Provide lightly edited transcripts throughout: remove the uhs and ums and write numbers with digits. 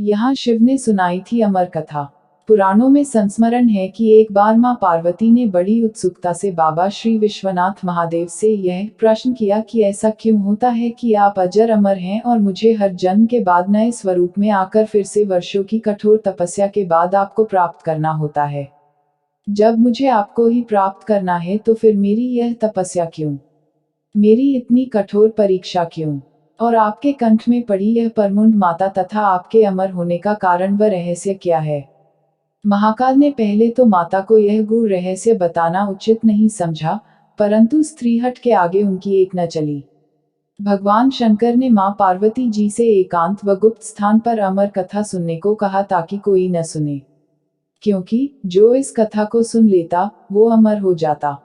यहाँ शिव ने सुनाई थी अमर कथा। पुराणों में संस्मरण है कि एक बार मां पार्वती ने बड़ी उत्सुकता से बाबा श्री विश्वनाथ महादेव से यह प्रश्न किया कि ऐसा क्यों होता है कि आप अजर अमर हैं और मुझे हर जन्म के बाद नए स्वरूप में आकर फिर से वर्षों की कठोर तपस्या के बाद आपको प्राप्त करना होता है। जब मुझे आपको ही प्राप्त करना है तो फिर मेरी यह तपस्या क्यों, मेरी इतनी कठोर परीक्षा क्यों, और आपके कंठ में पड़ी यह परमुंड माता तथा आपके अमर होने का कारण व रहस्य क्या है। महाकाल ने पहले तो माता को यह गूढ़ रहस्य बताना उचित नहीं समझा, परंतु स्त्रीहट के आगे उनकी एक न चली। भगवान शंकर ने मां पार्वती जी से एकांत व गुप्त स्थान पर अमर कथा सुनने को कहा ताकि कोई न सुने, क्योंकि जो इस कथा को सुन लेता वो अमर हो जाता।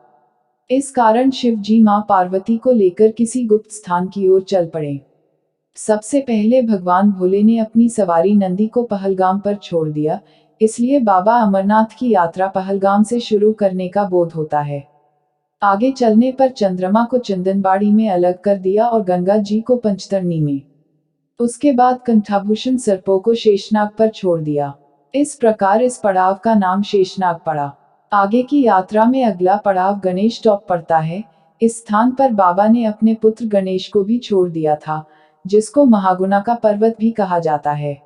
इस कारण शिव जी मां पार्वती को लेकर किसी गुप्त स्थान की ओर चल पड़े। सबसे पहले भगवान भोले ने अपनी सवारी नंदी को पहलगाम पर छोड़ दिया, इसलिए बाबा अमरनाथ की यात्रा पहलगाम से शुरू करने का बोध होता है। आगे चलने पर चंद्रमा को चंदनबाड़ी में अलग कर दिया और गंगा जी को पंचतरणी में। उसके बाद कंठाभूषण सर्पों को शेषनाग पर छोड़ दिया। इस प्रकार इस पड़ाव का नाम शेषनाग पड़ा। आगे की यात्रा में अगला पड़ाव गणेश टॉप पड़ता है। इस स्थान पर बाबा ने अपने पुत्र गणेश को भी छोड़ दिया था, जिसको महागुना का पर्वत भी कहा जाता है।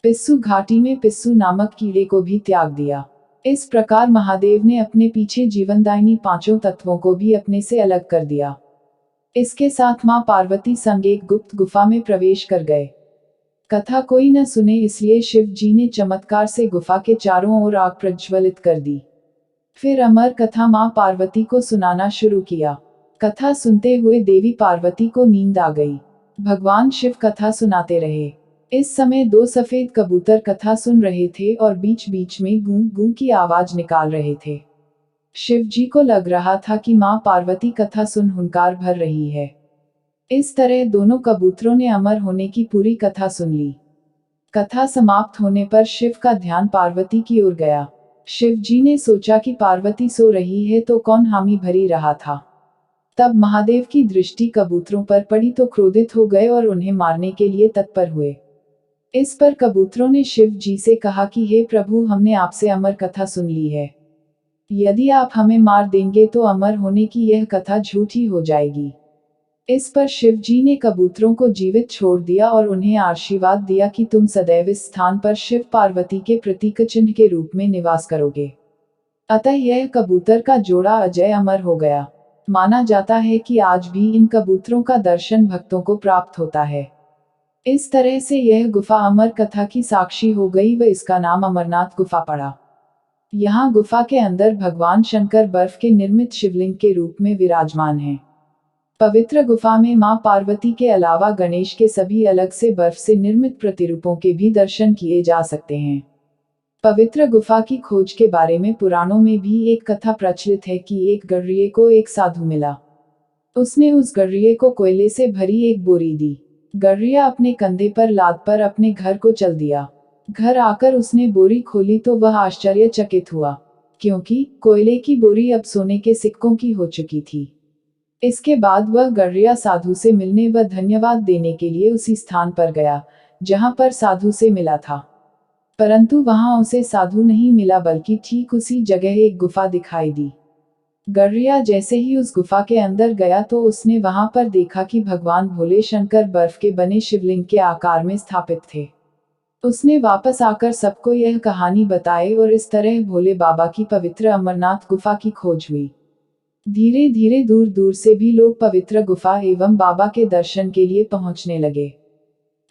पिस्सू घाटी में पिस्सू नामक कीड़े को भी त्याग दिया। इस प्रकार महादेव ने अपने पीछे जीवनदायिनी पांचों तत्वों को भी अपने से अलग कर दिया। इसके साथ मां पार्वती संग एक गुप्त गुफा में प्रवेश कर गए। कथा कोई न सुने इसलिए शिव जी ने चमत्कार से गुफा के चारों ओर आग प्रज्वलित कर दी। फिर अमर कथा मां पार्वती को सुनाना शुरू किया। कथा सुनते हुए देवी पार्वती को नींद आ गई। भगवान शिव कथा सुनाते रहे। इस समय दो सफेद कबूतर कथा सुन रहे थे और बीच बीच में गूं गूं की आवाज निकाल रहे थे। शिव जी को लग रहा था कि मां पार्वती कथा सुन हुंकार भर रही है। इस तरह दोनों कबूतरों ने अमर होने की पूरी कथा सुन ली। कथा समाप्त होने पर शिव का ध्यान पार्वती की ओर गया। शिव जी ने सोचा कि पार्वती सो रही है तो कौन हामी भरी रहा था। तब महादेव की दृष्टि कबूतरों पर पड़ी तो क्रोधित हो गए और उन्हें मारने के लिए तत्पर हुए। इस पर कबूतरों ने शिव जी से कहा कि हे प्रभु, हमने आपसे अमर कथा सुन ली है। यदि आप हमें मार देंगे तो अमर होने की यह कथा झूठी हो जाएगी। इस पर शिव जी ने कबूतरों को जीवित छोड़ दिया और उन्हें आशीर्वाद दिया कि तुम सदैव इस स्थान पर शिव पार्वती के प्रतीक चिन्ह के रूप में निवास करोगे। अतः यह कबूतर का जोड़ा अजय अमर हो गया। माना जाता है कि आज भी इन कबूतरों का दर्शन भक्तों को प्राप्त होता है। इस तरह से यह गुफा अमर कथा की साक्षी हो गई व इसका नाम अमरनाथ गुफा पड़ा। यहाँ गुफा के अंदर भगवान शंकर बर्फ के निर्मित शिवलिंग के रूप में विराजमान हैं। पवित्र गुफा में मां पार्वती के अलावा गणेश के सभी अलग से बर्फ से निर्मित प्रतिरूपों के भी दर्शन किए जा सकते हैं। पवित्र गुफा की खोज के बारे में पुराणों में भी एक कथा प्रचलित है कि एक गडरिये को एक साधु मिला। उसने उस गडरिये को कोयले से भरी एक बोरी दी। गडरिया अपने कंधे पर लाद पर अपने घर को चल दिया। घर आकर उसने बोरी खोली तो वह आश्चर्यचकित हुआ, क्योंकि कोयले की बोरी अब सोने के सिक्कों की हो चुकी थी। इसके बाद वह गडरिया साधु से मिलने व धन्यवाद देने के लिए उसी स्थान पर गया जहां पर साधु से मिला था। परंतु वहां उसे साधु नहीं मिला, बल्कि ठीक उसी जगह एक गुफा दिखाई दी। गडरिया जैसे ही उस गुफा के अंदर गया तो उसने वहां पर देखा कि भगवान भोले शंकर बर्फ के बने शिवलिंग के आकार में स्थापित थे। उसने वापस आकर सबको यह कहानी बताई और इस तरह भोले बाबा की पवित्र अमरनाथ गुफा की खोज हुई। धीरे धीरे दूर दूर से भी लोग पवित्र गुफा एवं बाबा के दर्शन के लिए पहुंचने लगे।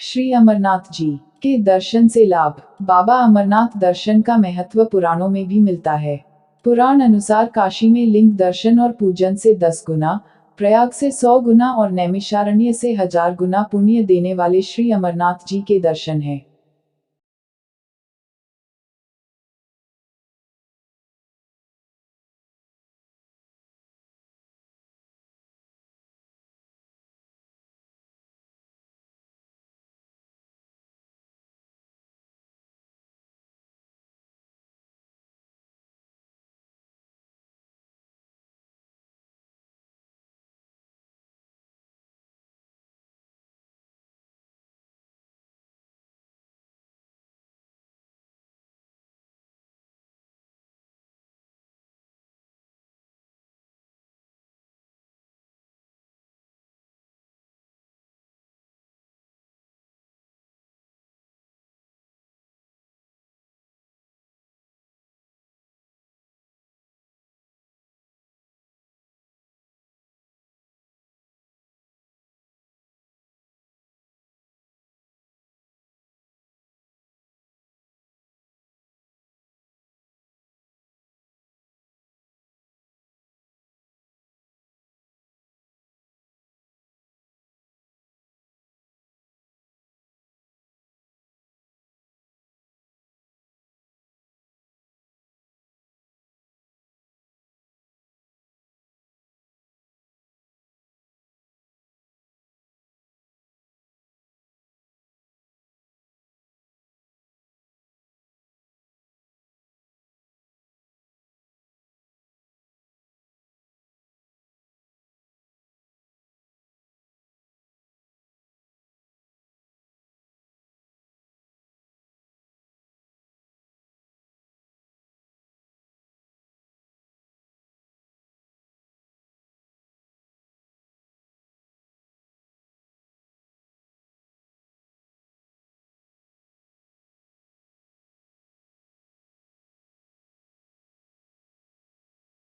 श्री अमरनाथ जी के दर्शन से लाभ। बाबा अमरनाथ दर्शन का महत्व पुराणों में भी मिलता है। पुराण अनुसार काशी में लिंग दर्शन और पूजन से 10 गुना, प्रयाग से 100 गुना और नैमिषारण्य से 1000 गुना पुण्य देने वाले श्री अमरनाथ जी के दर्शन है।